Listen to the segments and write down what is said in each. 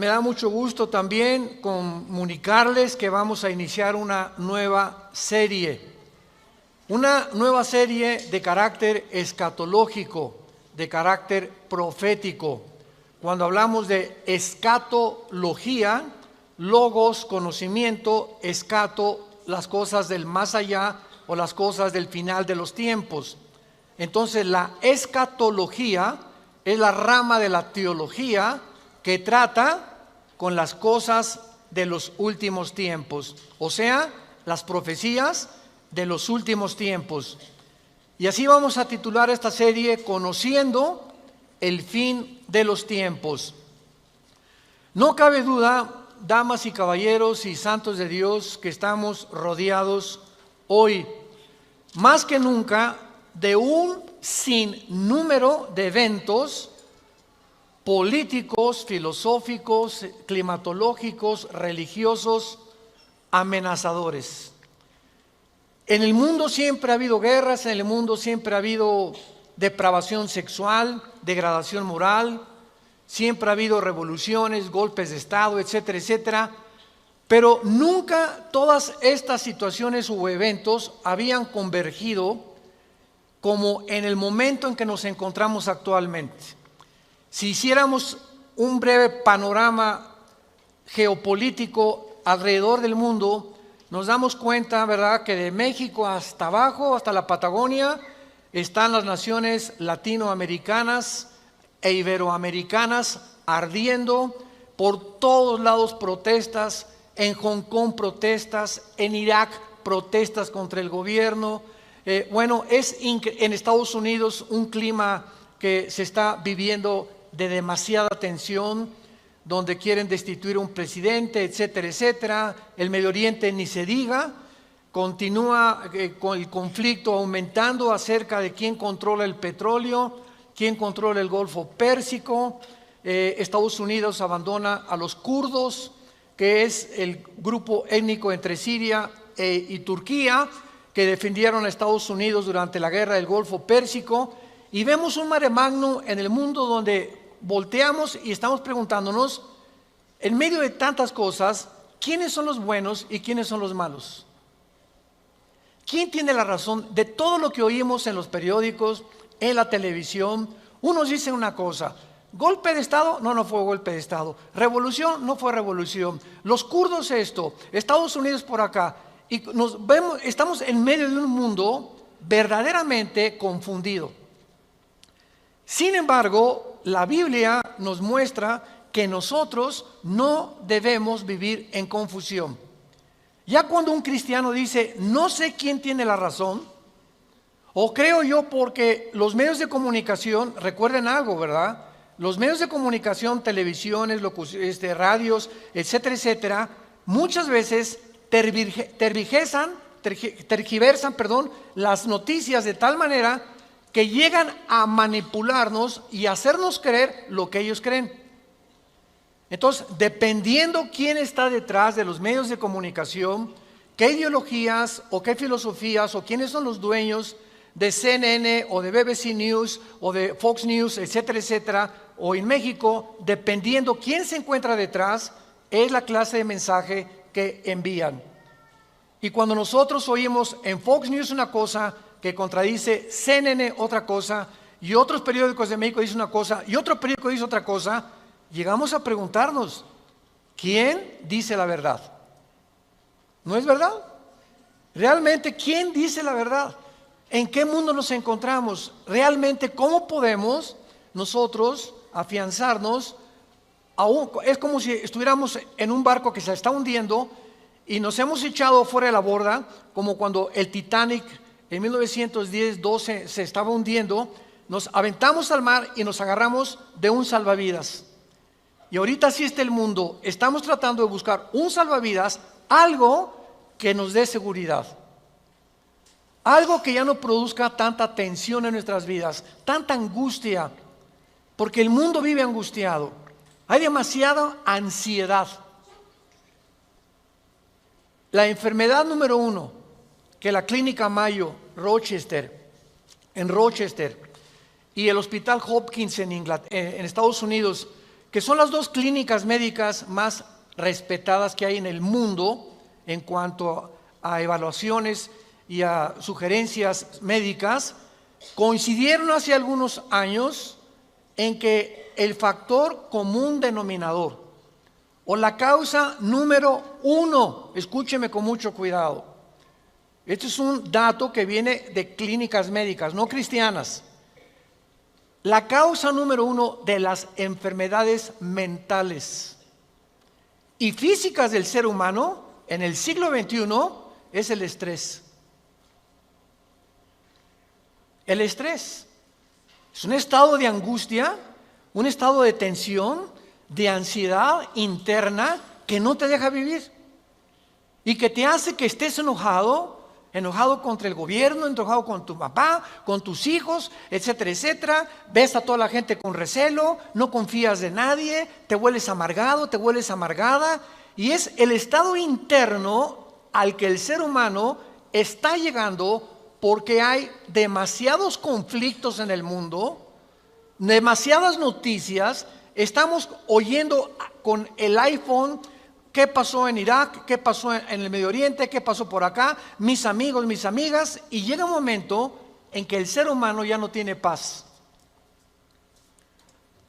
me da mucho gusto también comunicarles que vamos a iniciar una nueva serie de carácter escatológico, de carácter profético. Cuando hablamos de escatología, logos, conocimiento, escato, las cosas del más allá o las cosas del final de los tiempos. Entonces la escatología es la rama de la teología que trata con las cosas de los últimos tiempos, o sea, las profecías de los últimos tiempos. Y así vamos a titular esta serie, Conociendo el fin de los tiempos. No cabe duda, damas y caballeros y santos de Dios, que estamos rodeados hoy, más que nunca, de un sinnúmero de eventos políticos, filosóficos, climatológicos, religiosos, amenazadores. En el mundo siempre ha habido guerras, en el mundo siempre ha habido depravación sexual, degradación moral, siempre ha habido revoluciones, golpes de Estado, etcétera, etcétera. Pero nunca todas estas situaciones u eventos habían convergido como en el momento en que nos encontramos actualmente. Si hiciéramos un breve panorama geopolítico alrededor del mundo, nos damos cuenta, ¿verdad?, que de México hasta abajo, hasta la Patagonia, están las naciones latinoamericanas e iberoamericanas ardiendo, por todos lados protestas, en Hong Kong protestas, en Irak protestas contra el gobierno. Es en Estados Unidos un clima que se está viviendo de demasiada tensión, donde quieren destituir un presidente, etcétera, etcétera. El Medio Oriente ni se diga, continúa con el conflicto aumentando acerca de quién controla el petróleo, quién controla el Golfo Pérsico. Estados Unidos abandona a los kurdos, que es el grupo étnico entre Siria y Turquía, que defendieron a Estados Unidos durante la guerra del Golfo Pérsico. Y vemos un mare magnum en el mundo donde volteamos y estamos preguntándonos, en medio de tantas cosas, ¿quiénes son los buenos y quiénes son los malos? ¿Quién tiene la razón de todo lo que oímos en los periódicos, en la televisión? Unos dicen una cosa: golpe de Estado, no fue golpe de Estado. Revolución, no fue revolución. Los kurdos esto, Estados Unidos por acá. Y estamos en medio de un mundo verdaderamente confundido. Sin embargo, la Biblia nos muestra que nosotros no debemos vivir en confusión. Ya cuando un cristiano dice, no sé quién tiene la razón, o creo yo porque los medios de comunicación, recuerden algo, ¿verdad? Los medios de comunicación, televisiones, radios, etcétera, etcétera, muchas veces tergiversan, las noticias de tal manera que llegan a manipularnos y hacernos creer lo que ellos creen. Entonces, dependiendo quién está detrás de los medios de comunicación, qué ideologías o qué filosofías o quiénes son los dueños de CNN o de BBC News o de Fox News, etcétera, etcétera, o en México, dependiendo quién se encuentra detrás, es la clase de mensaje que envían. Y cuando nosotros oímos en Fox News una cosa que contradice CNN otra cosa, y otros periódicos de México dicen una cosa, y otro periódico dice otra cosa, llegamos a preguntarnos, ¿quién dice la verdad? ¿No es verdad? Realmente, ¿quién dice la verdad? ¿En qué mundo nos encontramos? Realmente, ¿cómo podemos nosotros afianzarnos? Es como si estuviéramos en un barco que se está hundiendo y nos hemos echado fuera de la borda, como cuando el Titanic en 1910-12 se estaba hundiendo. Nos aventamos al mar y nos agarramos de un salvavidas. Y ahorita así está el mundo. Estamos tratando de buscar un salvavidas, algo que nos dé seguridad, algo que ya no produzca tanta tensión en nuestras vidas, tanta angustia, porque el mundo vive angustiado. Hay demasiada ansiedad. La enfermedad número 1 que la Clínica Mayo en Rochester y el Hospital Hopkins en Estados Unidos, que son las dos clínicas médicas más respetadas que hay en el mundo en cuanto a evaluaciones y a sugerencias médicas, coincidieron hace algunos años en que el factor común denominador o la causa número uno, escúcheme con mucho cuidado, este es un dato que viene de clínicas médicas, no cristianas. La causa número uno de las enfermedades mentales y físicas del ser humano en el siglo XXI es el estrés. El estrés es un estado de angustia, un estado de tensión, de ansiedad interna que no te deja vivir y que te hace que estés enojado contra el gobierno, enojado con tu papá, con tus hijos, etcétera, etcétera. Ves a toda la gente con recelo, no confías de nadie, te vuelves amargado, te vuelves amargada. Y es el estado interno al que el ser humano está llegando porque hay demasiados conflictos en el mundo, demasiadas noticias. Estamos oyendo con el iPhone qué pasó en Irak, qué pasó en el Medio Oriente, qué pasó por acá, mis amigos, mis amigas, y llega un momento en que el ser humano ya no tiene paz.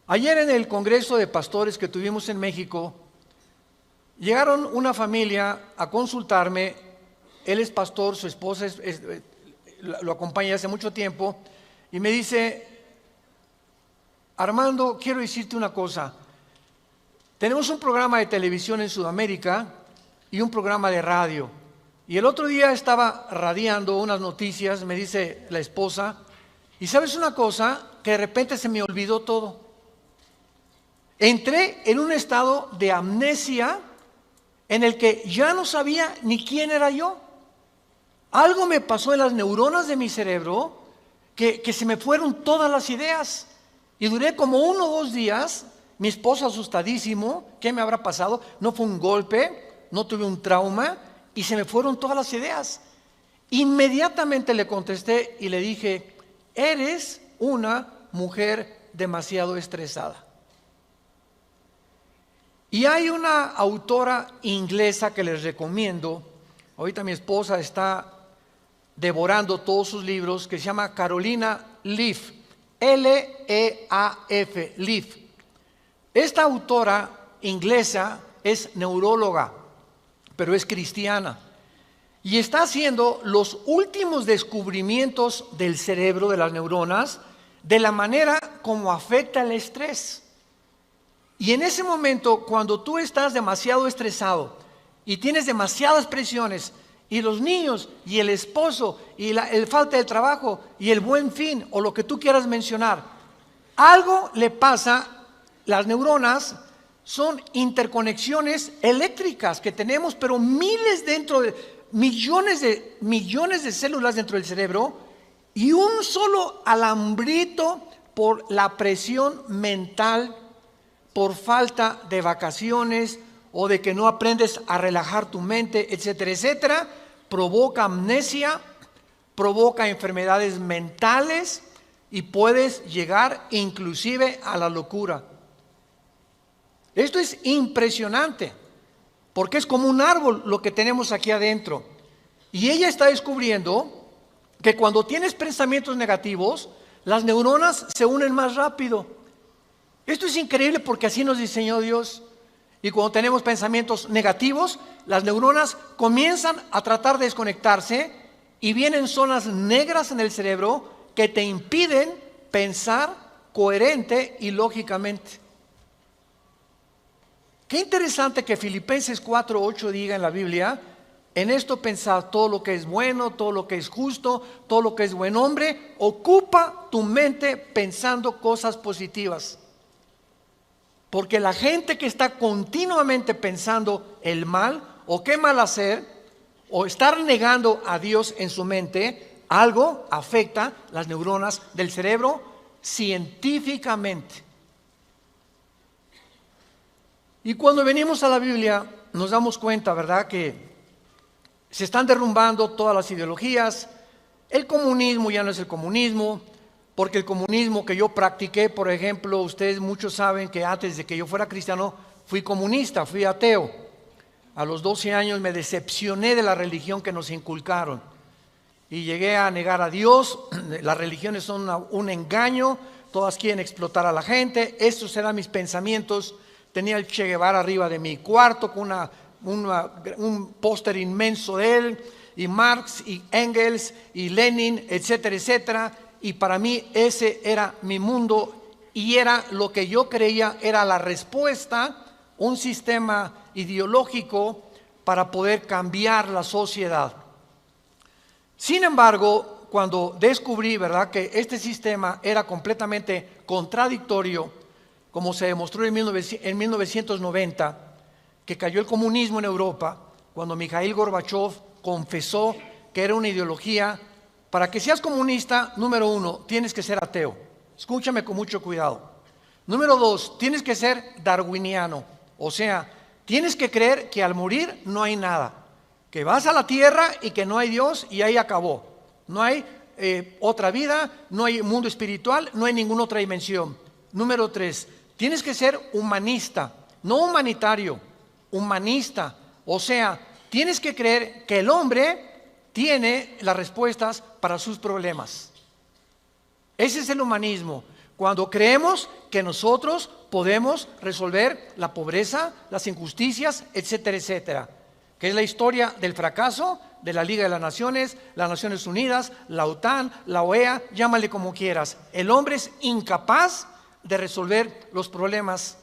Ayer en el Congreso de Pastores que tuvimos en México, llegaron una familia a consultarme. Él es pastor, su esposa lo acompaña hace mucho tiempo, y me dice: Armando, quiero decirte una cosa. Tenemos un programa de televisión en Sudamérica y un programa de radio. Y el otro día estaba radiando unas noticias, me dice la esposa, y ¿sabes una cosa? Que de repente se me olvidó todo. Entré en un estado de amnesia en el que ya no sabía ni quién era yo. Algo me pasó en las neuronas de mi cerebro que se me fueron todas las ideas. Y duré como 1 o 2 días. Mi esposo asustadísimo, ¿qué me habrá pasado? No fue un golpe, no tuve un trauma y se me fueron todas las ideas. Inmediatamente le contesté y le dije: eres una mujer demasiado estresada. Y hay una autora inglesa que les recomiendo, ahorita mi esposa está devorando todos sus libros, que se llama Carolina Leaf, L-E-A-F, Leaf. Esta autora inglesa es neuróloga, pero es cristiana, y está haciendo los últimos descubrimientos del cerebro, de las neuronas, de la manera como afecta el estrés. Y en ese momento, cuando tú estás demasiado estresado y tienes demasiadas presiones, y los niños, y el esposo, y el falta de trabajo, y el buen fin, o lo que tú quieras mencionar, algo le pasa. Las neuronas son interconexiones eléctricas que tenemos, pero millones de células dentro del cerebro, y un solo alambrito por la presión mental, por falta de vacaciones o de que no aprendes a relajar tu mente, etcétera, etcétera, provoca amnesia, provoca enfermedades mentales y puedes llegar inclusive a la locura. Esto es impresionante, porque es como un árbol lo que tenemos aquí adentro. Y ella está descubriendo que cuando tienes pensamientos negativos, las neuronas se unen más rápido. Esto es increíble porque así nos diseñó Dios. Y cuando tenemos pensamientos negativos, las neuronas comienzan a tratar de desconectarse y vienen zonas negras en el cerebro que te impiden pensar coherente y lógicamente. Qué interesante que Filipenses 4:8 diga en la Biblia: en esto pensad, todo lo que es bueno, todo lo que es justo, todo lo que es buen hombre, ocupa tu mente pensando cosas positivas. Porque la gente que está continuamente pensando el mal, o qué mal hacer, o estar negando a Dios en su mente, algo afecta las neuronas del cerebro científicamente. Y cuando venimos a la Biblia nos damos cuenta, ¿verdad?, que se están derrumbando todas las ideologías. El comunismo ya no es el comunismo, porque el comunismo que yo practiqué, por ejemplo, ustedes muchos saben que antes de que yo fuera cristiano, fui comunista, fui ateo. A los 12 años me decepcioné de la religión que nos inculcaron y llegué a negar a Dios. Las religiones son un engaño, todas quieren explotar a la gente. Estos eran mis pensamientos. Tenía el Che Guevara arriba de mi cuarto con un póster inmenso de él, y Marx y Engels y Lenin, etcétera, etcétera. Y para mí ese era mi mundo y era lo que yo creía era la respuesta, un sistema ideológico para poder cambiar la sociedad. Sin embargo, cuando descubrí, ¿verdad?, que este sistema era completamente contradictorio, como se demostró en 1990, que cayó el comunismo en Europa, cuando Mikhail Gorbachev confesó que era una ideología. Para que seas comunista, número 1, tienes que ser ateo. Escúchame con mucho cuidado. Número 2, tienes que ser darwiniano. O sea, tienes que creer que al morir no hay nada. Que vas a la tierra y que no hay Dios y ahí acabó. No hay otra vida, no hay mundo espiritual, no hay ninguna otra dimensión. Número 3, tienes que ser humanista, no humanitario, humanista. O sea, tienes que creer que el hombre tiene las respuestas para sus problemas. Ese es el humanismo. Cuando creemos que nosotros podemos resolver la pobreza, las injusticias, etcétera, etcétera. Que es la historia del fracaso de la Liga de las Naciones Unidas, la OTAN, la OEA, llámale como quieras. El hombre es incapaz de resolver los problemas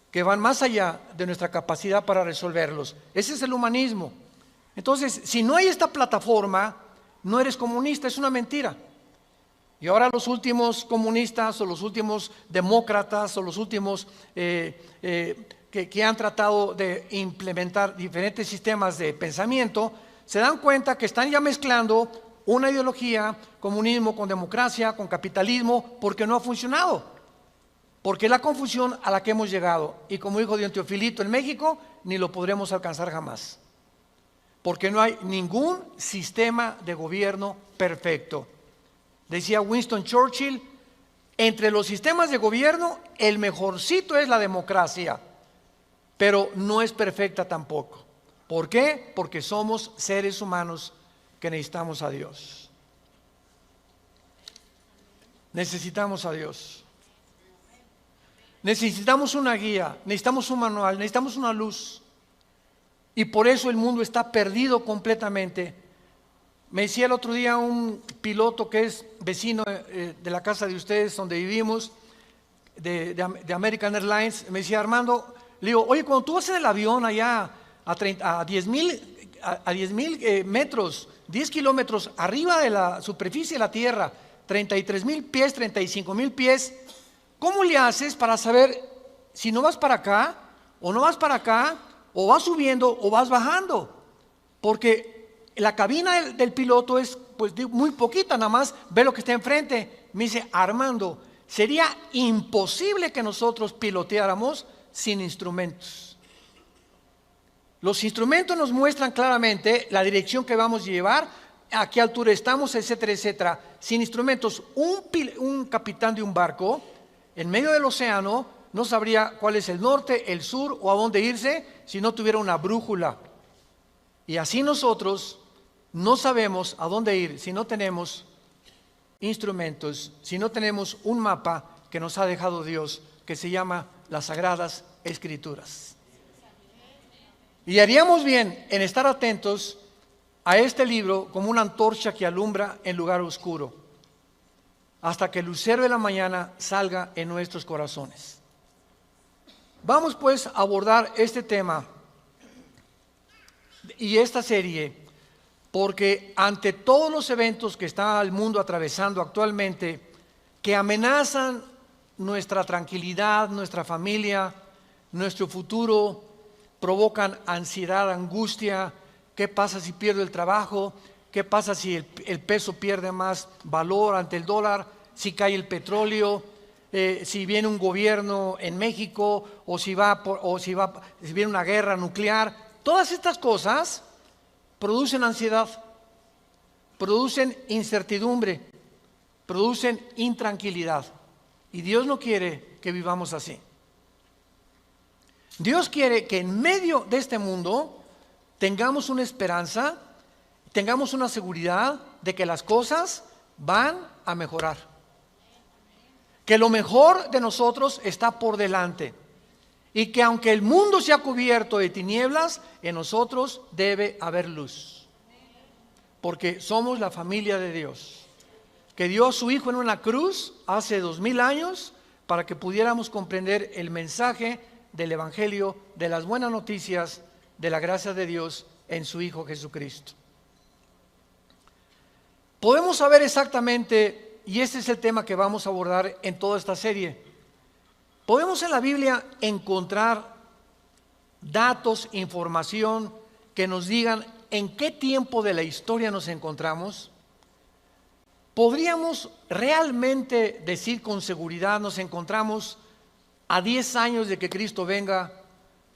que van más allá de nuestra capacidad para resolverlos. Ese es el humanismo. Entonces, si no hay esta plataforma, no eres comunista, es una mentira. Y ahora los últimos comunistas o los últimos demócratas o los últimos que han tratado de implementar diferentes sistemas de pensamiento, se dan cuenta que están ya mezclando una ideología, comunismo con democracia, con capitalismo, porque no ha funcionado. Porque es la confusión a la que hemos llegado. Y como dijo Don Teofilito en México, ni lo podremos alcanzar jamás. Porque no hay ningún sistema de gobierno perfecto. Decía Winston Churchill, entre los sistemas de gobierno, el mejorcito es la democracia, pero no es perfecta tampoco. ¿Por qué? Porque somos seres humanos que necesitamos a Dios. Necesitamos a Dios. Necesitamos una guía, necesitamos un manual, necesitamos una luz. Y por eso el mundo está perdido completamente. Me decía el otro día un piloto que es vecino de la casa de ustedes donde vivimos, de American Airlines, me decía: Armando, le digo, oye, cuando tú vas en el avión allá a 10,000 metros, 10 kilómetros arriba de la superficie de la tierra, 33,000 pies, 35,000 pies, ¿cómo le haces para saber si no vas para acá o no vas para acá, o vas subiendo o vas bajando? Porque la cabina del piloto es pues muy poquita, nada más ve lo que está enfrente. Me dice: Armando, sería imposible que nosotros piloteáramos sin instrumentos. Los instrumentos nos muestran claramente la dirección que vamos a llevar, a qué altura estamos, etcétera, etcétera. Sin instrumentos, un capitán de un barco en medio del océano no sabría cuál es el norte, el sur o a dónde irse si no tuviera una brújula. Y así nosotros no sabemos a dónde ir si no tenemos instrumentos, si no tenemos un mapa que nos ha dejado Dios, que se llama las Sagradas Escrituras. Y haríamos bien en estar atentos a este libro como una antorcha que alumbra en lugar oscuro, hasta que el lucero de la mañana salga en nuestros corazones. Vamos pues a abordar este tema y esta serie, porque ante todos los eventos que está el mundo atravesando actualmente, que amenazan nuestra tranquilidad, nuestra familia, nuestro futuro, provocan ansiedad, angustia. ¿Qué pasa si pierdo el trabajo? ¿Qué pasa si el peso pierde más valor ante el dólar? Si cae el petróleo, si viene un gobierno en México, o si viene una guerra nuclear. Todas estas cosas producen ansiedad, producen incertidumbre, producen intranquilidad. Y Dios no quiere que vivamos así. Dios quiere que en medio de este mundo tengamos una esperanza, tengamos una seguridad de que las cosas van a mejorar. Que lo mejor de nosotros está por delante. Y que aunque el mundo sea cubierto de tinieblas, en nosotros debe haber luz. Porque somos la familia de Dios. Que dio a su Hijo en una cruz hace 2000 años para que pudiéramos comprender el mensaje del Evangelio, de las buenas noticias, de la gracia de Dios en su Hijo Jesucristo. Podemos saber exactamente, y este es el tema que vamos a abordar en toda esta serie, podemos en la Biblia encontrar datos, información que nos digan en qué tiempo de la historia nos encontramos. ¿Podríamos realmente decir con seguridad nos encontramos a 10 años de que Cristo venga,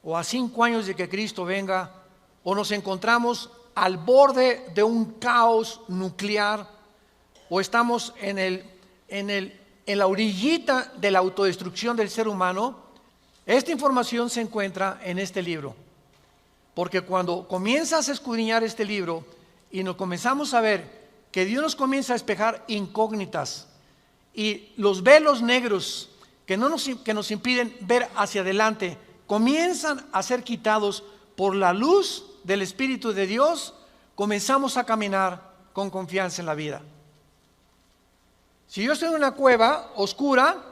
o a 5 años de que Cristo venga, o nos encontramos al borde de un caos nuclear, o estamos en la orillita de la autodestrucción del ser humano? Esta información se encuentra en este libro, porque cuando comienzas a escudriñar este libro y nos comenzamos a ver que Dios nos comienza a despejar incógnitas y los velos negros que nos impiden ver hacia adelante comienzan a ser quitados por la luz del Espíritu de Dios, comenzamos a caminar con confianza en la vida. Si yo estoy en una cueva oscura,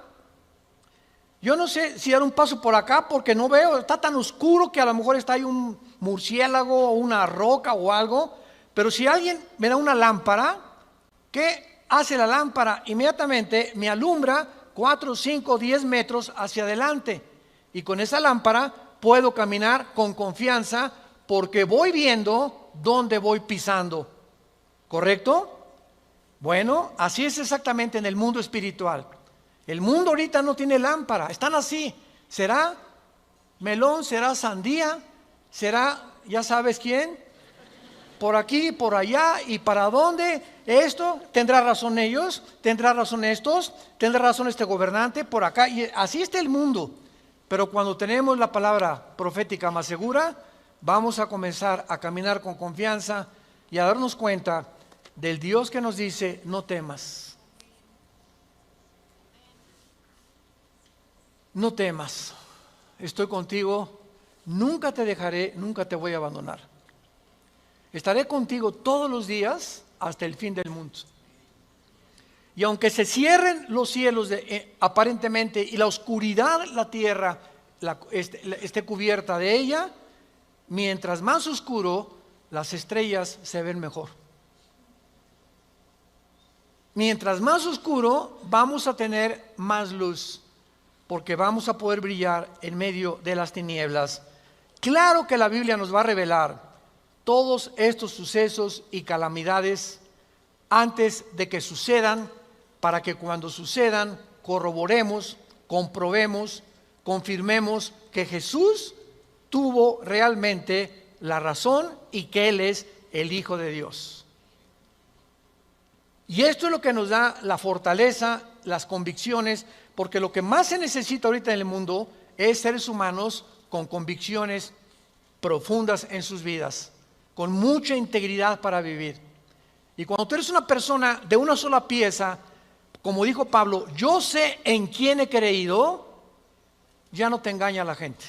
yo no sé si dar un paso por acá porque no veo, está tan oscuro que a lo mejor está ahí un murciélago o una roca o algo. Pero si alguien me da una lámpara, ¿qué hace la lámpara? Inmediatamente me alumbra 4, 5, 10 metros hacia adelante. Y con esa lámpara puedo caminar con confianza porque voy viendo dónde voy pisando. ¿Correcto? Bueno, así es exactamente en el mundo espiritual. El mundo ahorita no tiene lámpara, están así. ¿Será melón? ¿Será sandía? ¿Será ya sabes quién? Por aquí, por allá, y para dónde. Esto, tendrá razón ellos, tendrá razón estos, tendrá razón este gobernante, por acá, y así está el mundo. Pero cuando tenemos la palabra profética más segura, vamos a comenzar a caminar con confianza y a darnos cuenta del Dios que nos dice: no temas, no temas, estoy contigo, nunca te dejaré, nunca te voy a abandonar. Estaré contigo todos los días hasta el fin del mundo. Y aunque se cierren los cielos aparentemente y la oscuridad, la tierra esté cubierta de ella, mientras más oscuro, las estrellas se ven mejor. Mientras más oscuro, vamos a tener más luz, porque vamos a poder brillar en medio de las tinieblas. Claro que la Biblia nos va a revelar todos estos sucesos y calamidades antes de que sucedan, para que cuando sucedan corroboremos, comprobemos, confirmemos que Jesús tuvo realmente la razón y que Él es el Hijo de Dios. Y esto es lo que nos da la fortaleza, las convicciones, porque lo que más se necesita ahorita en el mundo es seres humanos con convicciones profundas en sus vidas, con mucha integridad para vivir. Y cuando tú eres una persona de una sola pieza, como dijo Pablo, yo sé en quién he creído, ya no te engaña la gente.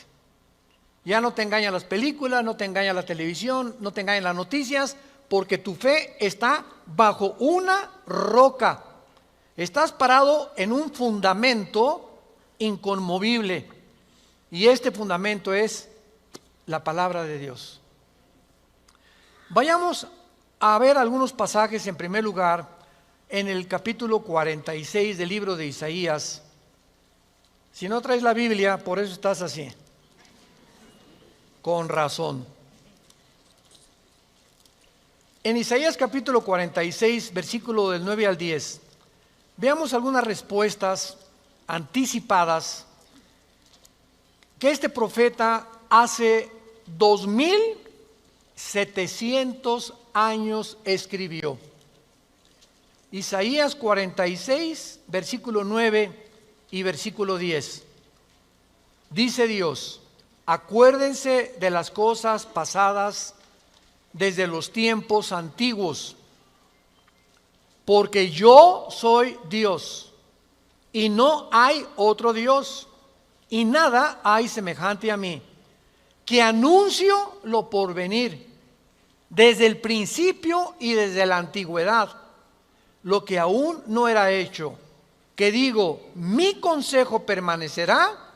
Ya no te engañan las películas, no te engaña la televisión, no te engañan las noticias, porque tu fe está bajo una roca. Estás parado en un fundamento inconmovible. Y este fundamento es la palabra de Dios. Vayamos a ver algunos pasajes. En primer lugar, en el capítulo 46 del libro de Isaías. Si no traes la Biblia, por eso estás así. Con razón. En Isaías capítulo 46, versículo del 9 al 10, veamos algunas respuestas anticipadas que este profeta hace 2700 años escribió. Isaías 46, versículo 9 y versículo 10. Dice Dios: acuérdense de las cosas pasadas desde los tiempos antiguos, porque yo soy Dios y no hay otro Dios, y nada hay semejante a mí, que anuncio lo porvenir, desde el principio y desde la antigüedad, lo que aún no era hecho, que digo, mi consejo permanecerá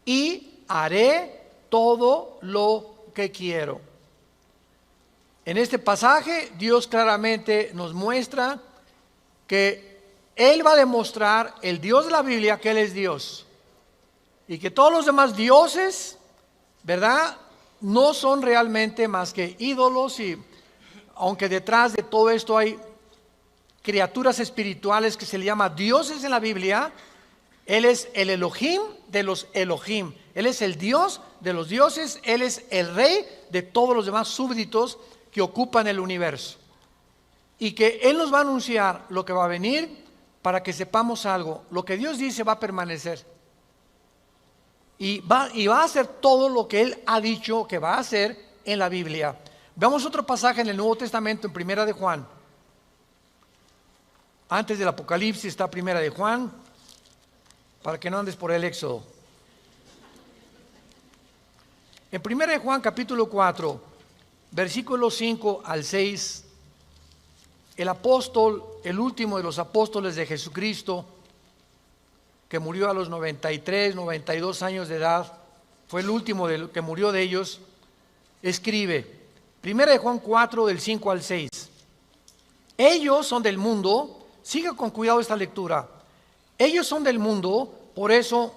y haré todo lo que quiero. En este pasaje Dios claramente nos muestra que Él va a demostrar, el Dios de la Biblia, que Él es Dios, y que todos los demás dioses, ¿verdad?, no son realmente más que ídolos. Y aunque detrás de todo esto hay criaturas espirituales que se le llama dioses en la Biblia, Él es el Elohim de los Elohim. Él es el Dios de los dioses. Él es el rey de todos los demás súbditos que ocupan el universo. Y que Él nos va a anunciar lo que va a venir, para que sepamos algo. Lo que Dios dice va a permanecer. Y va a hacer todo lo que Él ha dicho que va a hacer en la Biblia. Veamos otro pasaje en el Nuevo Testamento, en Primera de Juan. Antes del Apocalipsis está Primera de Juan, para que no andes por el Éxodo. En Primera de Juan, capítulo 4, versículos 5 al 6, el apóstol, el último de los apóstoles de Jesucristo, que murió a los 93, 92 años de edad, fue el último que murió de ellos, escribe, Primera de Juan 4, del 5 al 6, ellos son del mundo. Siga con cuidado esta lectura. Ellos son del mundo, por eso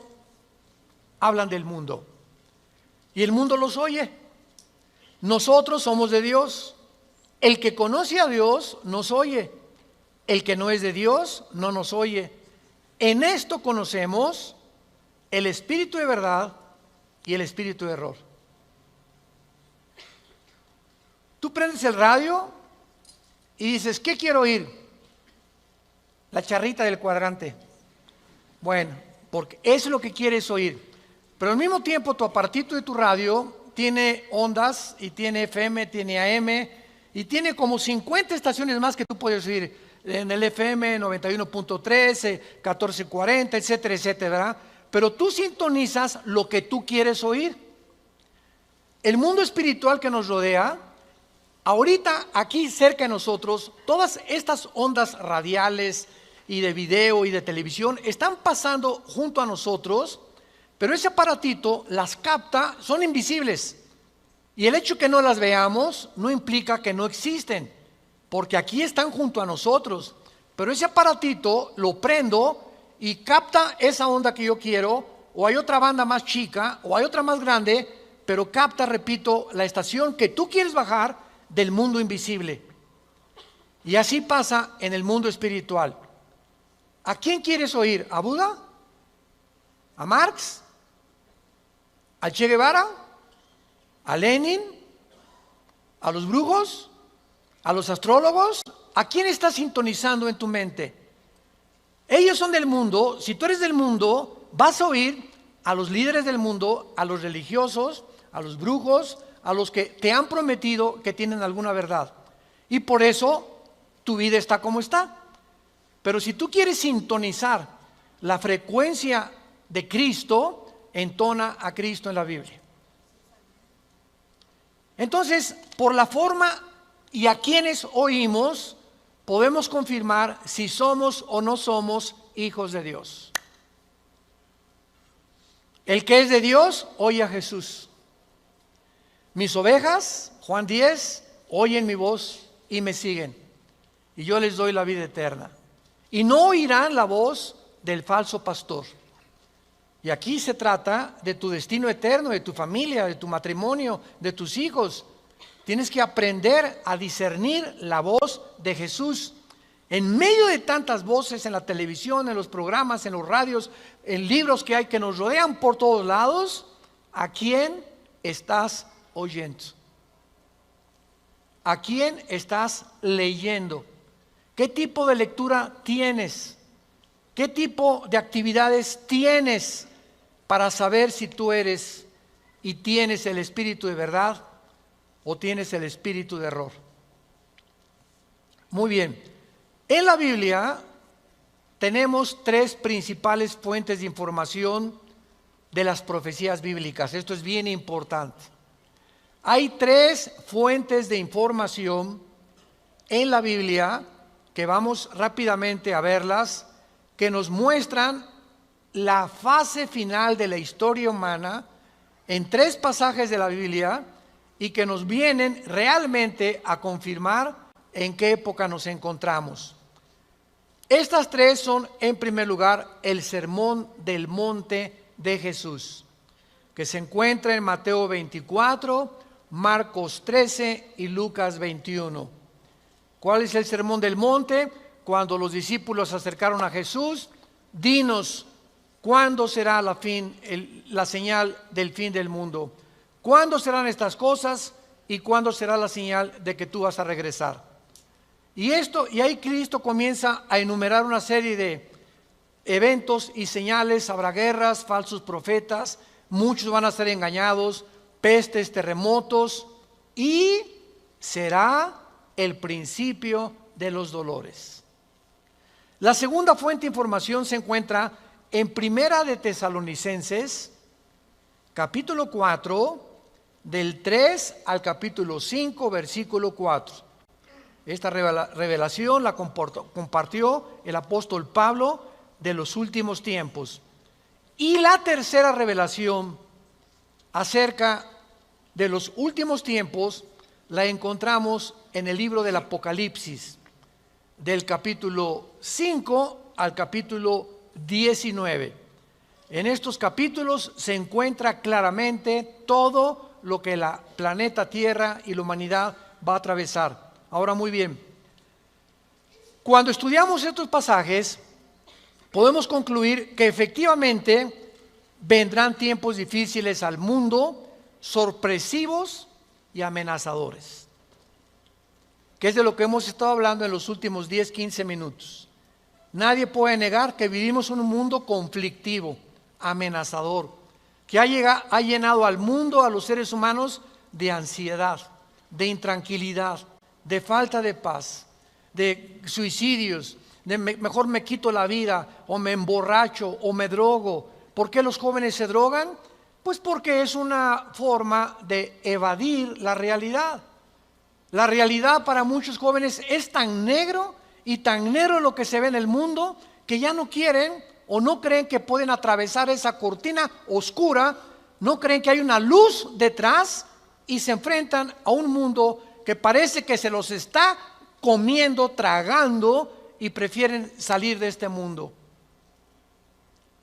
hablan del mundo, y el mundo los oye. Nosotros somos de Dios. El que conoce a Dios nos oye. El que no es de Dios no nos oye. En esto conocemos el espíritu de verdad y el espíritu de error. Tú prendes el radio y dices, ¿qué quiero oír? La charrita del cuadrante. Bueno, porque eso es lo que quieres oír. Pero al mismo tiempo tu aparatito de tu radio tiene ondas, y tiene FM, tiene AM, y tiene como 50 estaciones más que tú puedes oír. En el FM 91.3, 1440, etcétera, etcétera, ¿verdad? Pero tú sintonizas lo que tú quieres oír. El mundo espiritual que nos rodea, ahorita aquí cerca de nosotros, todas estas ondas radiales y de video y de televisión están pasando junto a nosotros, pero ese aparatito las capta, son invisibles, y el hecho que no las veamos no implica que no existen, porque aquí están junto a nosotros. Pero ese aparatito lo prendo y capta esa onda que yo quiero, o hay otra banda más chica, o hay otra más grande, pero capta, repito, la estación que tú quieres bajar del mundo invisible. Y así pasa en el mundo espiritual. ¿A quién quieres oír? ¿A Buda? ¿A Marx? ¿A Che Guevara? ¿A Lenin? ¿A los brujos? ¿A los astrólogos? ¿A quién estás sintonizando en tu mente? Ellos son del mundo. Si tú eres del mundo, vas a oír a los líderes del mundo, a los religiosos, a los brujos, a los que te han prometido que tienen alguna verdad. Y por eso tu vida está como está. Pero si tú quieres sintonizar la frecuencia de Cristo, entona a Cristo en la Biblia. Entonces, por la forma y a quienes oímos, podemos confirmar si somos o no somos hijos de Dios. El que es de Dios, oye a Jesús. Mis ovejas, Juan 10, oyen mi voz y me siguen, y yo les doy la vida eterna. Y no oirán la voz del falso pastor. Y aquí se trata de tu destino eterno, de tu familia, de tu matrimonio, de tus hijos. Tienes que aprender a discernir la voz de Jesús. En medio de tantas voces en la televisión, en los programas, en los radios, en libros que hay que nos rodean por todos lados, ¿a quién estás oyendo? ¿A quién estás leyendo? ¿Qué tipo de lectura tienes? ¿Qué tipo de actividades tienes para saber si tú eres y tienes el espíritu de verdad o tienes el espíritu de error? Muy bien. En la Biblia tenemos tres principales fuentes de información de las profecías bíblicas. Esto es bien importante. Hay tres fuentes de información en la Biblia que vamos rápidamente a verlas, que nos muestran la fase final de la historia humana en tres pasajes de la Biblia y que nos vienen realmente a confirmar en qué época nos encontramos. Estas tres son, en primer lugar, el Sermón del Monte de Jesús, que se encuentra en Mateo 24, Marcos 13 y Lucas 21. ¿Cuál es el Sermón del Monte? Cuando los discípulos se acercaron a Jesús, dinos, ¿cuándo será la señal del fin del mundo? ¿Cuándo serán estas cosas y cuándo será la señal de que tú vas a regresar? Y ahí Cristo comienza a enumerar una serie de eventos y señales. Habrá guerras, falsos profetas, muchos van a ser engañados, pestes, terremotos, y será el principio de los dolores. La segunda fuente de información se encuentra en Primera de Tesalonicenses, capítulo 4, del 3 al capítulo 5, versículo 4. Esta revelación la compartió el apóstol Pablo de los últimos tiempos. Y la tercera revelación acerca de los últimos tiempos la encontramos en el libro del Apocalipsis, del capítulo 5 al capítulo 19. En estos capítulos se encuentra claramente todo lo que la planeta Tierra y la humanidad va a atravesar. Ahora, muy bien, cuando estudiamos estos pasajes, podemos concluir que efectivamente vendrán tiempos difíciles al mundo, sorpresivos y amenazadores, que es de lo que hemos estado hablando en los últimos 10, 15 minutos. Nadie puede negar que vivimos en un mundo conflictivo, amenazador, que ha llenado al mundo, a los seres humanos, de ansiedad, de intranquilidad, de falta de paz, de suicidios, de mejor me quito la vida, o me emborracho, o me drogo. ¿Por qué los jóvenes se drogan? Pues porque es una forma de evadir la realidad. La realidad para muchos jóvenes es tan negro y tan negro lo que se ve en el mundo, que ya no quieren o no creen que pueden atravesar esa cortina oscura, no creen que hay una luz detrás, y se enfrentan a un mundo que parece que se los está comiendo, tragando, y prefieren salir de este mundo.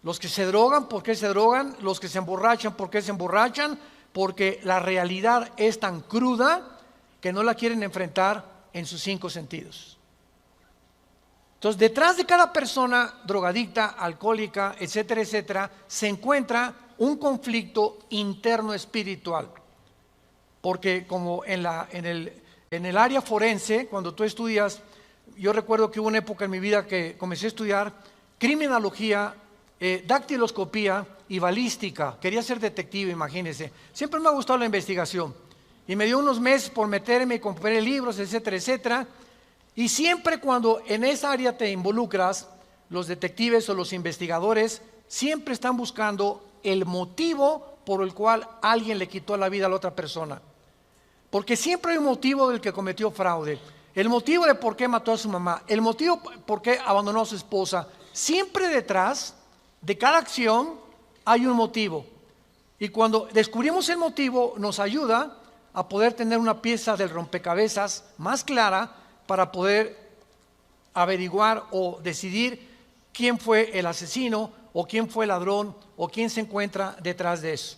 Los que se drogan, ¿por qué se drogan? Los que se emborrachan, ¿por qué se emborrachan? Porque la realidad es tan cruda que no la quieren enfrentar en sus 5 sentidos. Entonces, detrás de cada persona drogadicta, alcohólica, etcétera, etcétera, se encuentra un conflicto interno espiritual. Porque como en el área forense, cuando tú estudias, yo recuerdo que hubo una época en mi vida que comencé a estudiar criminología, dactiloscopía y balística. Quería ser detective, imagínense. Siempre me ha gustado la investigación. Y me dio unos meses por meterme y compré libros, etcétera, etcétera. Y siempre cuando en esa área te involucras, los detectives o los investigadores siempre están buscando el motivo por el cual alguien le quitó la vida a la otra persona. Porque siempre hay un motivo del que cometió fraude, el motivo de por qué mató a su mamá, el motivo por qué abandonó a su esposa. Siempre detrás de cada acción hay un motivo. Y cuando descubrimos el motivo, nos ayuda a poder tener una pieza del rompecabezas más clara para poder averiguar o decidir quién fue el asesino o quién fue el ladrón o quién se encuentra detrás de eso.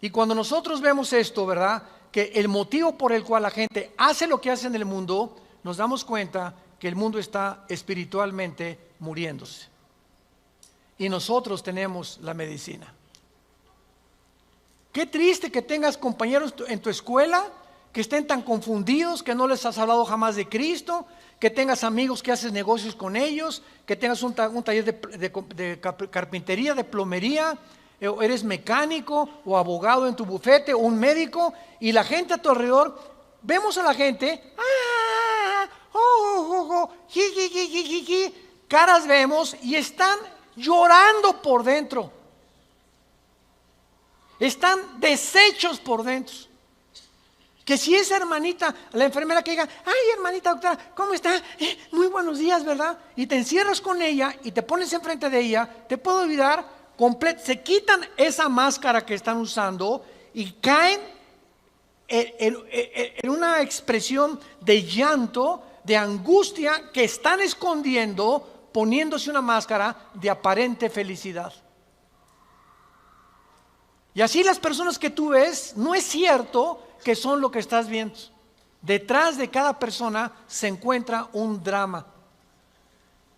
Y cuando nosotros vemos esto, ¿verdad?, que el motivo por el cual la gente hace lo que hace en el mundo, nos damos cuenta que el mundo está espiritualmente muriéndose. Y nosotros tenemos la medicina. Qué triste que tengas compañeros en tu escuela que estén tan confundidos, que no les has hablado jamás de Cristo, que tengas amigos que haces negocios con ellos, que tengas un taller de carpintería, de plomería, eres mecánico o abogado en tu bufete o un médico, y la gente a tu alrededor, vemos a la gente, caras vemos y están llorando por dentro, están deshechos por dentro. Que si esa hermanita, la enfermera que diga, ay hermanita doctora, ¿cómo está? Muy buenos días, ¿verdad? Y te encierras con ella y te pones enfrente de ella, te puede olvidar, se quitan esa máscara que están usando y caen en una expresión de llanto, de angustia, que están escondiendo, poniéndose una máscara de aparente felicidad. Y así las personas que tú ves, no es cierto que son lo que estás viendo. Detrás de cada persona se encuentra un drama.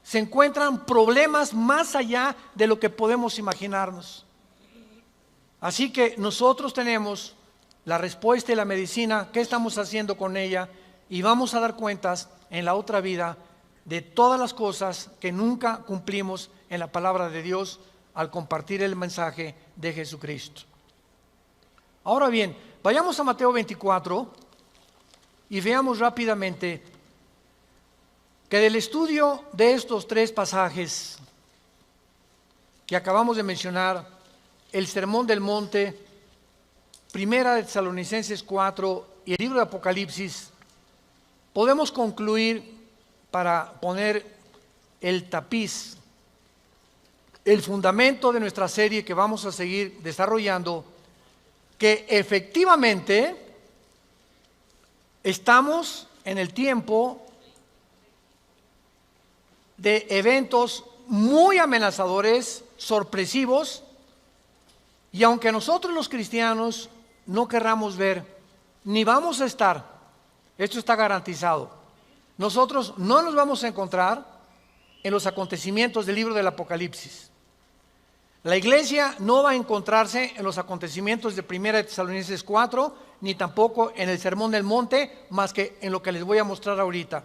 Se encuentran problemas más allá de lo que podemos imaginarnos. Así que nosotros tenemos la respuesta y la medicina, qué estamos haciendo con ella, y vamos a dar cuentas en la otra vida de todas las cosas que nunca cumplimos en la palabra de Dios al compartir el mensaje de Jesucristo. Ahora bien, vayamos a Mateo 24 y veamos rápidamente que del estudio de estos 3 pasajes que acabamos de mencionar, el Sermón del Monte, Primera de Tesalonicenses 4 y el libro de Apocalipsis, podemos concluir, para poner el tapiz, el fundamento de nuestra serie que vamos a seguir desarrollando, que efectivamente estamos en el tiempo de eventos muy amenazadores, sorpresivos, y aunque nosotros los cristianos no querramos ver, ni vamos a estar, esto está garantizado, nosotros no nos vamos a encontrar en los acontecimientos del libro del Apocalipsis. La iglesia no va a encontrarse en los acontecimientos de Primera de Tesalonicenses 4, ni tampoco en el Sermón del Monte, más que en lo que les voy a mostrar ahorita.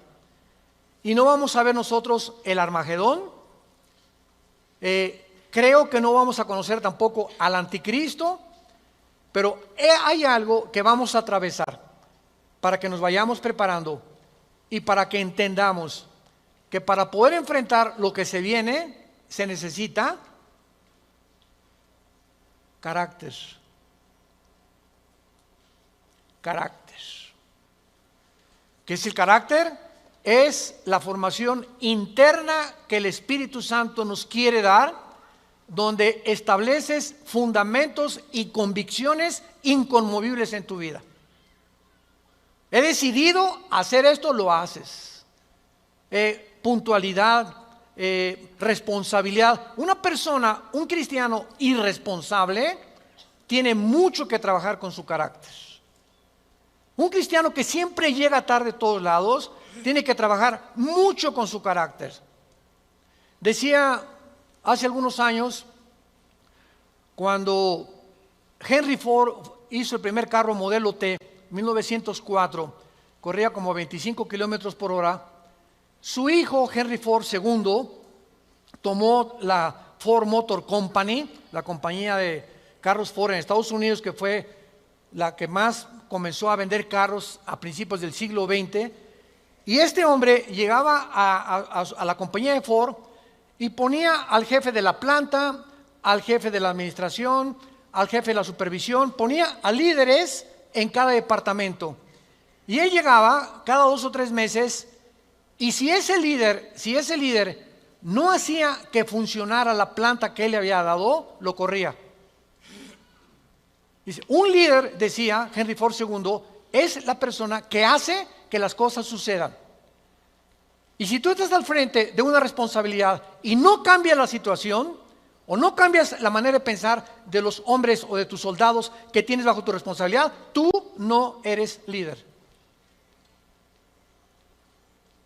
Y no vamos a ver nosotros el Armagedón. Creo que no vamos a conocer tampoco al Anticristo, pero hay algo que vamos a atravesar para que nos vayamos preparando y para que entendamos que para poder enfrentar lo que se viene se necesita carácter. Carácter. ¿Qué es el carácter? Es la formación interna que el Espíritu Santo nos quiere dar, donde estableces fundamentos y convicciones inconmovibles en tu vida. He decidido hacer esto, lo haces. Puntualidad, responsabilidad. Una persona, un cristiano irresponsable, tiene mucho que trabajar con su carácter. Un cristiano que siempre llega tarde a todos lados, tiene que trabajar mucho con su carácter. Decía hace algunos años, cuando Henry Ford hizo el primer carro modelo T, 1904, corría como 25 kilómetros por hora. Su hijo Henry Ford II tomó la Ford Motor Company, la compañía de carros Ford en Estados Unidos, que fue la que más comenzó a vender carros a principios del siglo XX. Y este hombre llegaba a la compañía de Ford y ponía al jefe de la planta, al jefe de la administración, al jefe de la supervisión, ponía a líderes en cada departamento. Y él llegaba cada 2 o 3 meses, y si ese líder no hacía que funcionara la planta que él le había dado, lo corría. Dice, un líder, decía Henry Ford II, es la persona que hace que las cosas sucedan. Y si tú estás al frente de una responsabilidad y no cambias la situación, o no cambias la manera de pensar de los hombres o de tus soldados que tienes bajo tu responsabilidad, tú no eres líder.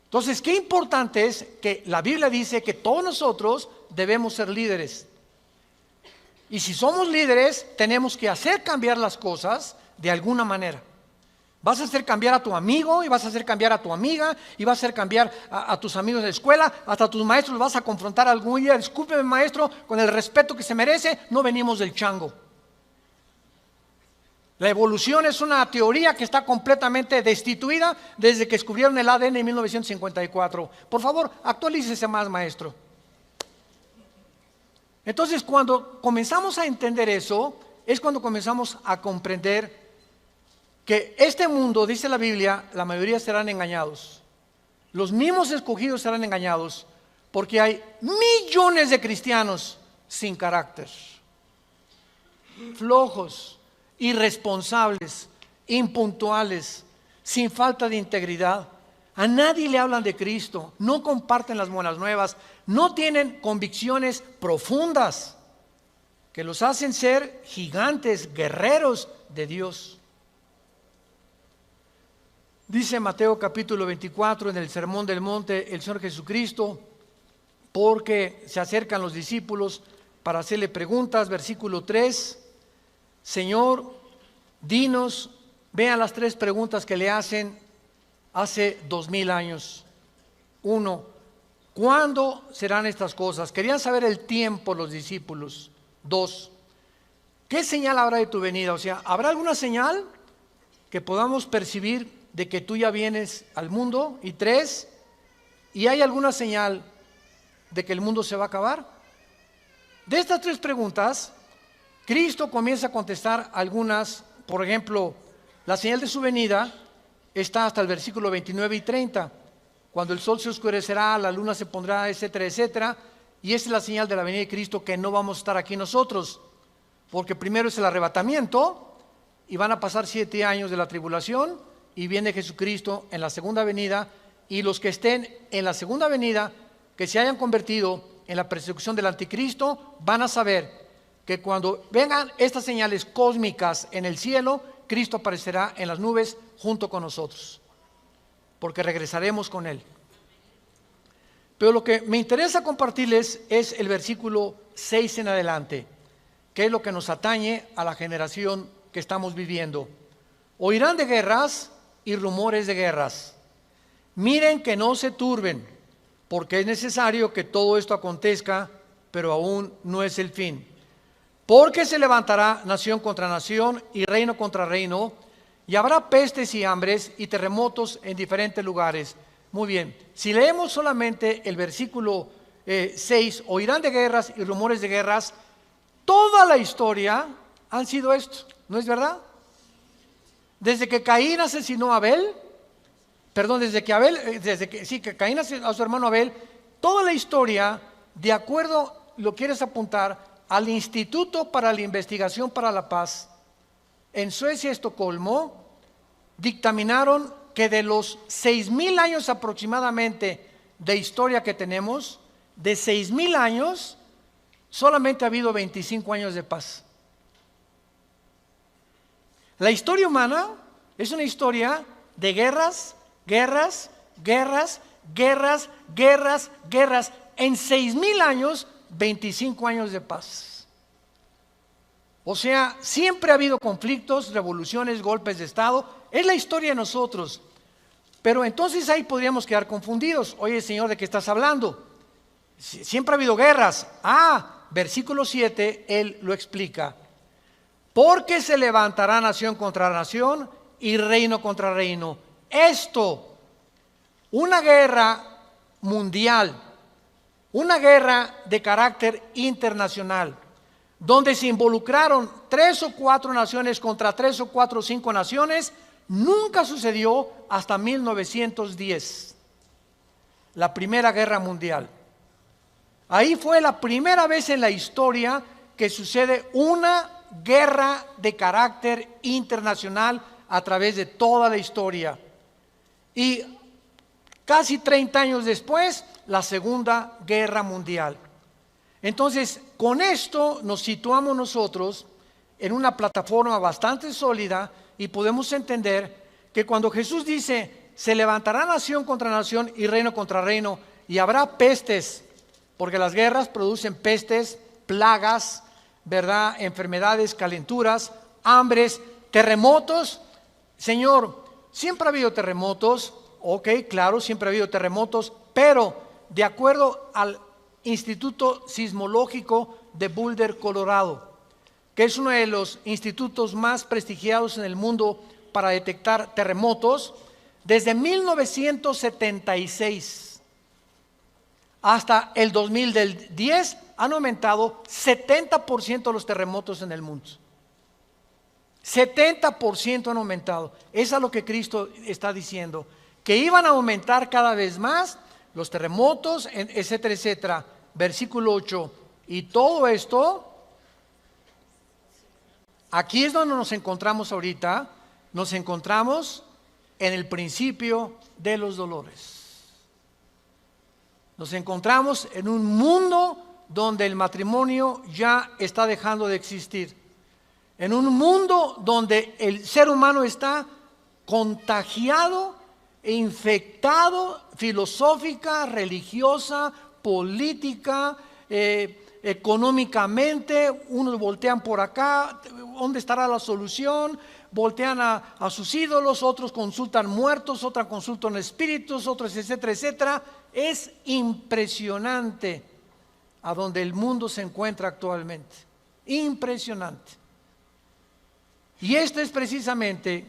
Entonces, qué importante es que la Biblia dice que todos nosotros debemos ser líderes. Y si somos líderes, tenemos que hacer cambiar las cosas de alguna manera. Vas a hacer cambiar a tu amigo y vas a hacer cambiar a tu amiga y vas a hacer cambiar a tus amigos de la escuela, hasta a tus maestros los vas a confrontar algún día. Discúlpeme, maestro, con el respeto que se merece, no venimos del chango. La evolución es una teoría que está completamente destituida desde que descubrieron el ADN en 1954. Por favor, actualícese más, maestro. Entonces, cuando comenzamos a entender eso, es cuando comenzamos a comprender que este mundo, dice la Biblia, la mayoría serán engañados. Los mismos escogidos serán engañados porque hay millones de cristianos sin carácter, flojos, irresponsables, impuntuales, sin falta de integridad. A nadie le hablan de Cristo, no comparten las buenas nuevas, no tienen convicciones profundas que los hacen ser gigantes, guerreros de Dios. Dice Mateo capítulo 24 en el Sermón del Monte el Señor Jesucristo, porque se acercan los discípulos para hacerle preguntas, versículo 3, Señor, dinos, vean las 3 preguntas que le hacen hace 2000 años. 1, ¿cuándo serán estas cosas? Querían saber el tiempo los discípulos. 2, ¿qué señal habrá de tu venida? O sea, ¿habrá alguna señal que podamos percibir de que tú ya vienes al mundo? Y 3, ¿y hay alguna señal de que el mundo se va a acabar? De estas 3 preguntas, Cristo comienza a contestar algunas. Por ejemplo, la señal de su venida está hasta el versículo 29 y 30, cuando el sol se oscurecerá, la luna se pondrá, etcétera, etcétera, y esa es la señal de la venida de Cristo, que no vamos a estar aquí nosotros, porque primero es el arrebatamiento, y van a pasar 7 años de la tribulación, y viene Jesucristo en la segunda venida, y los que estén en la segunda venida, que se hayan convertido en la persecución del anticristo, van a saber que cuando vengan estas señales cósmicas en el cielo, Cristo aparecerá en las nubes junto con nosotros, porque regresaremos con Él. Pero lo que me interesa compartirles es el versículo 6 en adelante, que es lo que nos atañe a la generación que estamos viviendo. Oirán de guerras y rumores de guerras. Miren que no se turben, porque es necesario que todo esto acontezca, pero aún no es el fin. Porque se levantará nación contra nación y reino contra reino, y habrá pestes y hambres y terremotos en diferentes lugares. Muy bien, si leemos solamente el versículo 6, oirán de guerras y rumores de guerras, toda la historia han sido esto, ¿no es verdad? Desde que Caín asesinó a Abel, desde que Caín asesinó a su hermano Abel, toda la historia, de acuerdo, lo quieres apuntar, al Instituto para la Investigación para la Paz en Suecia, Estocolmo, dictaminaron que de los 6000 años aproximadamente de historia que tenemos, de 6000 años, solamente ha habido 25 años de paz. La historia humana es una historia de guerras, guerras, guerras, guerras, guerras, guerras. En 6000 años, 25 años de paz. O sea, siempre ha habido conflictos, revoluciones, golpes de Estado. Es la historia de nosotros. Pero entonces ahí podríamos quedar confundidos. Oye, Señor, ¿de qué estás hablando? Siempre ha habido guerras. Versículo 7, Él lo explica. Porque se levantará nación contra nación y reino contra reino. Esto, una guerra mundial, una guerra de carácter internacional, donde se involucraron 3 o 4 naciones contra 3 o 4 o 5 naciones, nunca sucedió hasta 1910, la Primera Guerra Mundial. Ahí fue la primera vez en la historia que sucede una guerra de carácter internacional a través de toda la historia. Y casi 30 años después, la Segunda Guerra Mundial. Entonces, con esto nos situamos nosotros en una plataforma bastante sólida y podemos entender que cuando Jesús dice, se levantará nación contra nación y reino contra reino, y habrá pestes, porque las guerras producen pestes, plagas, ¿verdad? Enfermedades, calenturas, hambres, terremotos. Señor, siempre ha habido terremotos, ok, claro, siempre ha habido terremotos, pero de acuerdo al Instituto Sismológico de Boulder, Colorado, que es uno de los institutos más prestigiados en el mundo para detectar terremotos, desde 1976 hasta el 2010 han aumentado 70% los terremotos en el mundo. 70% han aumentado. Eso es lo que Cristo está diciendo, que iban a aumentar cada vez más los terremotos, etcétera, etcétera. Versículo 8. Y todo esto, aquí es donde nos encontramos ahorita. Nos encontramos en el principio de los dolores. Nos encontramos en un mundo donde el matrimonio ya está dejando de existir. En un mundo donde el ser humano está contagiado e infectado filosófica, religiosa, política, económicamente. Unos voltean por acá, ¿dónde estará la solución? Voltean a sus ídolos, otros consultan muertos, otros consultan espíritus, otros etcétera, etcétera. Es impresionante a donde el mundo se encuentra actualmente. Impresionante. Y esto es precisamente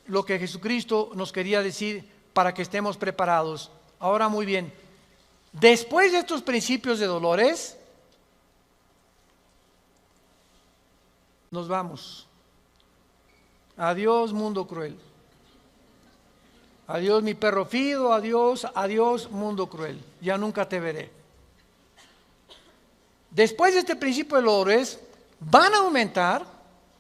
lo que Jesucristo nos quería decir para que estemos preparados. Ahora muy bien, después de estos principios de dolores, nos vamos. Adiós, mundo cruel. Adiós, mi perro fido. Adiós, adiós, mundo cruel. Ya nunca te veré. Después de este principio de dolores, van a aumentar,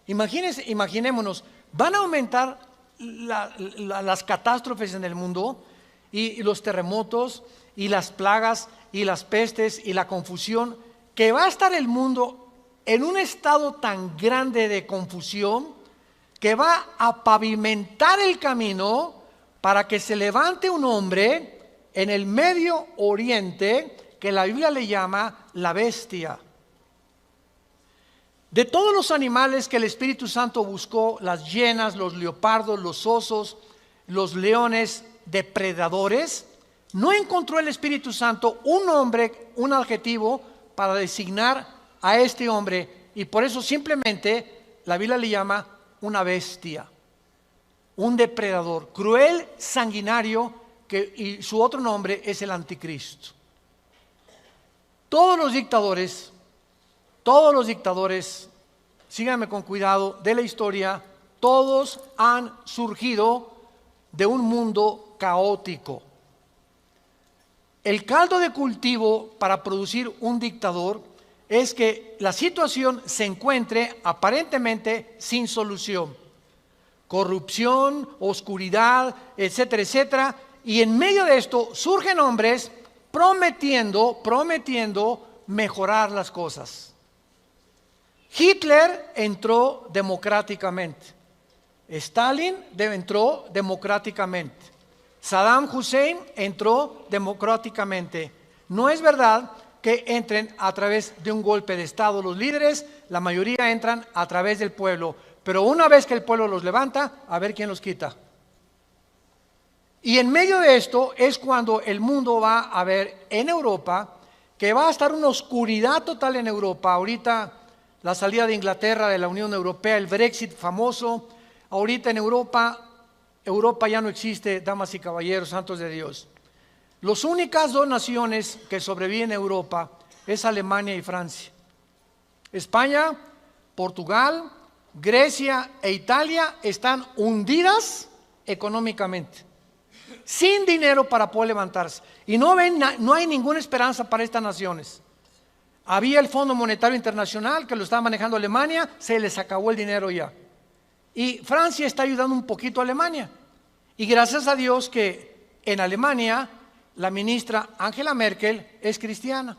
imaginémonos, van a aumentar las catástrofes en el mundo y los terremotos y las plagas y las pestes y la confusión, que va a estar el mundo en un estado tan grande de confusión que va a pavimentar el camino para que se levante un hombre en el Medio Oriente que la Biblia le llama la bestia. De todos los animales que el Espíritu Santo buscó, las hienas, los leopardos, los osos, los leones depredadores, no encontró el Espíritu Santo un nombre, un adjetivo para designar a este hombre, y por eso simplemente la Biblia le llama una bestia, un depredador, cruel, sanguinario, y su otro nombre es el anticristo. Todos los dictadores, síganme con cuidado, de la historia, todos han surgido de un mundo caótico. El caldo de cultivo para producir un dictador es que la situación se encuentre aparentemente sin solución. Corrupción, oscuridad, etcétera, etcétera. Y en medio de esto surgen hombres prometiendo mejorar las cosas. Hitler entró democráticamente. Stalin entró democráticamente. Saddam Hussein entró democráticamente. No es verdad que entren a través de un golpe de Estado los líderes, la mayoría entran a través del pueblo. Pero una vez que el pueblo los levanta, a ver quién los quita. Y en medio de esto es cuando el mundo va a ver en Europa que va a estar una oscuridad total en Europa. Ahorita la salida de Inglaterra de la Unión Europea, el Brexit famoso. Ahorita en Europa ya no existe, damas y caballeros, santos de Dios. Las únicas dos naciones que sobreviven en Europa es Alemania y Francia. España, Portugal, Grecia e Italia están hundidas económicamente, sin dinero para poder levantarse. Y no hay ninguna esperanza para estas naciones. Había el Fondo Monetario Internacional que lo estaba manejando Alemania, se les acabó el dinero ya. Y Francia está ayudando un poquito a Alemania. Y gracias a Dios que en Alemania la ministra Angela Merkel es cristiana.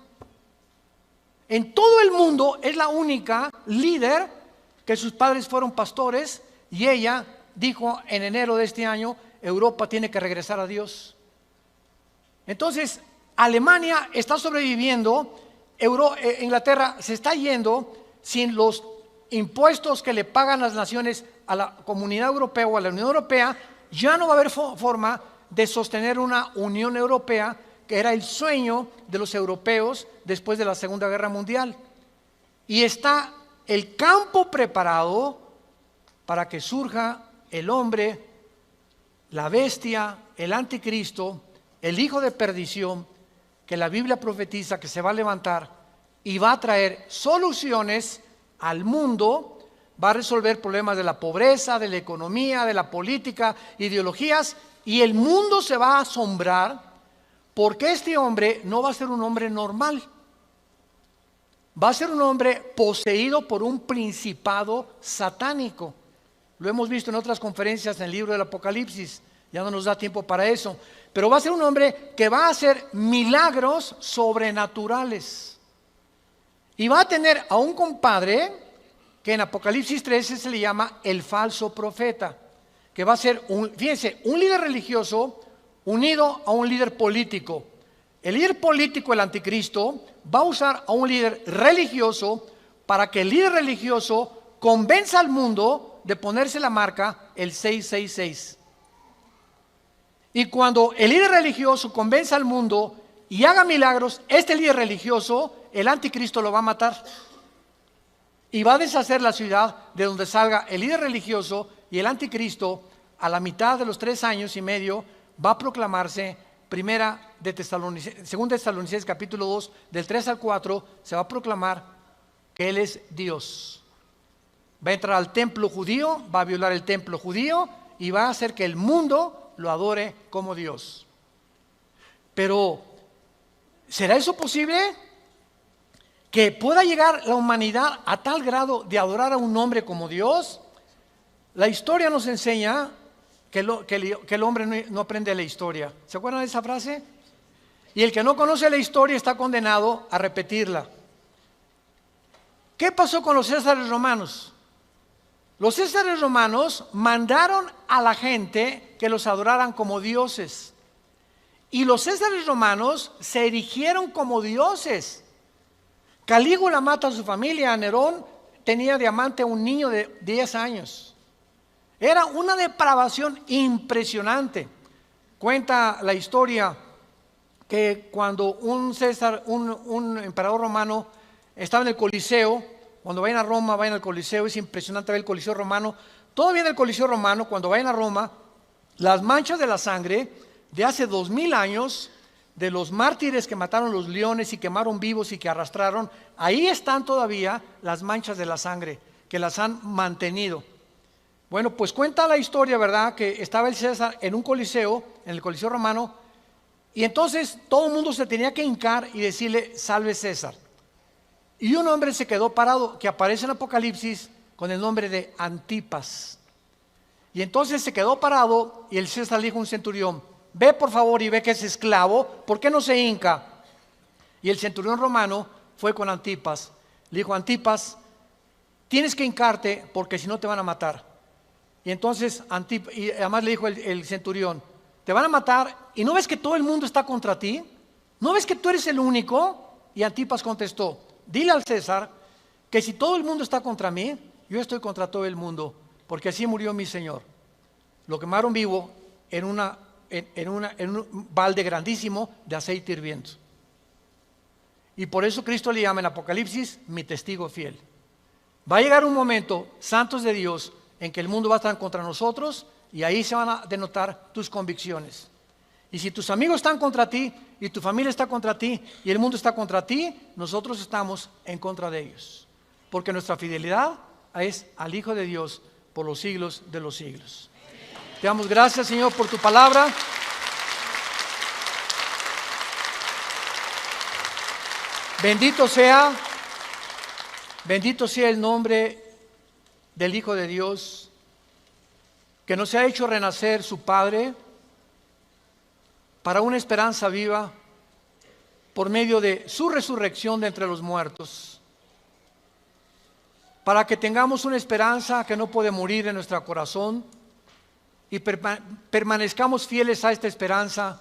En todo el mundo es la única líder que sus padres fueron pastores y ella dijo en enero de este año, Europa tiene que regresar a Dios. Entonces, Alemania está sobreviviendo, Inglaterra se está yendo sin los impuestos que le pagan las naciones a la Comunidad Europea o a la Unión Europea, ya no va a haber forma de sostener una Unión Europea, que era el sueño de los europeos después de la Segunda Guerra Mundial. Y está el campo preparado para que surja el hombre, la bestia, el anticristo, el hijo de perdición, que la Biblia profetiza que se va a levantar y va a traer soluciones al mundo, va a resolver problemas de la pobreza, de la economía, de la política, ideologías, y el mundo se va a asombrar porque este hombre no va a ser un hombre normal. Va a ser un hombre poseído por un principado satánico. Lo hemos visto en otras conferencias en el libro del Apocalipsis. Ya no nos da tiempo para eso. Pero va a ser un hombre que va a hacer milagros sobrenaturales. Y va a tener a un compadre que en Apocalipsis 13 se le llama el falso profeta. Que va a ser, fíjense, un líder religioso unido a un líder político. El líder político, el anticristo, va a usar a un líder religioso para que el líder religioso convenza al mundo de ponerse la marca el 666. Y cuando el líder religioso convenza al mundo y haga milagros, este líder religioso, el anticristo lo va a matar. Y va a deshacer la ciudad de donde salga el líder religioso, y el anticristo a la mitad de los 3 años y medio va a proclamarse. Segunda de Tesalonicenses capítulo 2, del 3 al 4, se va a proclamar que Él es Dios. Va a entrar al templo judío, va a violar el templo judío y va a hacer que el mundo lo adore como Dios. Pero, ¿será eso posible? ¿Que pueda llegar la humanidad a tal grado de adorar a un hombre como Dios? La historia nos enseña que el hombre no aprende la historia. ¿Se acuerdan de esa frase? Y el que no conoce la historia está condenado a repetirla. ¿Qué pasó con los césares romanos? Los césares romanos mandaron a la gente que los adoraran como dioses. Y los césares romanos se erigieron como dioses. Calígula mata a su familia. Nerón tenía de amante a un niño de 10 años. Era una depravación impresionante. Cuenta la historia que cuando un emperador romano estaba en el Coliseo, cuando vayan a Roma, vayan al Coliseo, es impresionante ver el Coliseo romano. Todavía en el Coliseo romano, cuando vayan a Roma, las manchas de la sangre de hace 2000 años, de los mártires que mataron los leones y quemaron vivos y que arrastraron, ahí están todavía las manchas de la sangre que las han mantenido. Bueno, pues cuenta la historia, ¿verdad?, que estaba el César en un coliseo, en el Coliseo romano, y entonces todo el mundo se tenía que hincar y decirle: salve César. Y un hombre se quedó parado, que aparece en Apocalipsis con el nombre de Antipas. Y entonces se quedó parado y el César le dijo a un centurión: ve por favor y ve que es esclavo, ¿por qué no se hinca? Y el centurión romano fue con Antipas. Le dijo: Antipas, tienes que hincarte porque si no te van a matar. Y entonces y además le dijo el centurión: te van a matar, ¿y no ves que todo el mundo está contra ti? ¿No ves que tú eres el único? Y Antipas contestó: dile al César que si todo el mundo está contra mí, yo estoy contra todo el mundo, porque así murió mi Señor. Lo quemaron vivo en un balde grandísimo de aceite hirviendo. Y por eso Cristo le llama en Apocalipsis mi testigo fiel. Va a llegar un momento, santos de Dios, en que el mundo va a estar contra nosotros, y ahí se van a denotar tus convicciones. Y si tus amigos están contra ti, y tu familia está contra ti, y el mundo está contra ti, nosotros estamos en contra de ellos. Porque nuestra fidelidad es al Hijo de Dios por los siglos de los siglos. Te damos gracias, Señor, por tu palabra. Bendito sea el nombre del Hijo de Dios, que nos ha hecho renacer su Padre para una esperanza viva por medio de su resurrección de entre los muertos, para que tengamos una esperanza que no puede morir en nuestro corazón y permanezcamos fieles a esta esperanza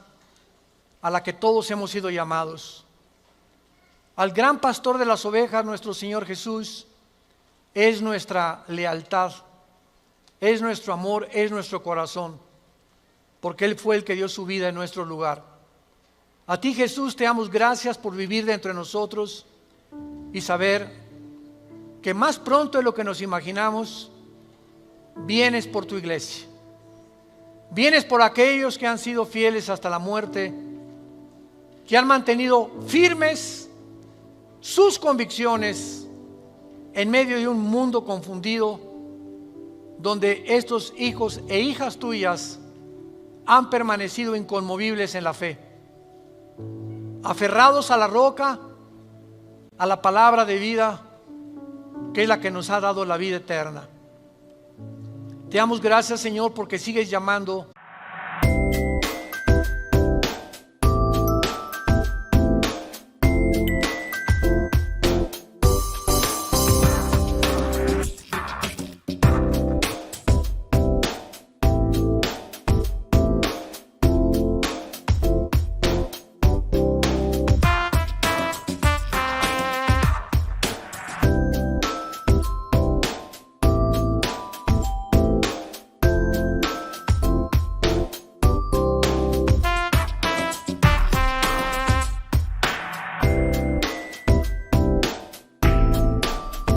a la que todos hemos sido llamados. Al gran pastor de las ovejas, nuestro Señor Jesús, es nuestra lealtad, es nuestro amor, es nuestro corazón. porque Él fue el que dio su vida en nuestro lugar. A ti, Jesús, te damos gracias por vivir dentro de nosotros y saber que más pronto de lo que nos imaginamos, vienes por tu iglesia. Vienes por aquellos que han sido fieles hasta la muerte, que han mantenido firmes sus convicciones en medio de un mundo confundido, donde estos hijos e hijas tuyas han permanecido inconmovibles en la fe, aferrados a la roca, a la palabra de vida, que es la que nos ha dado la vida eterna. Te damos gracias, Señor, porque sigues llamando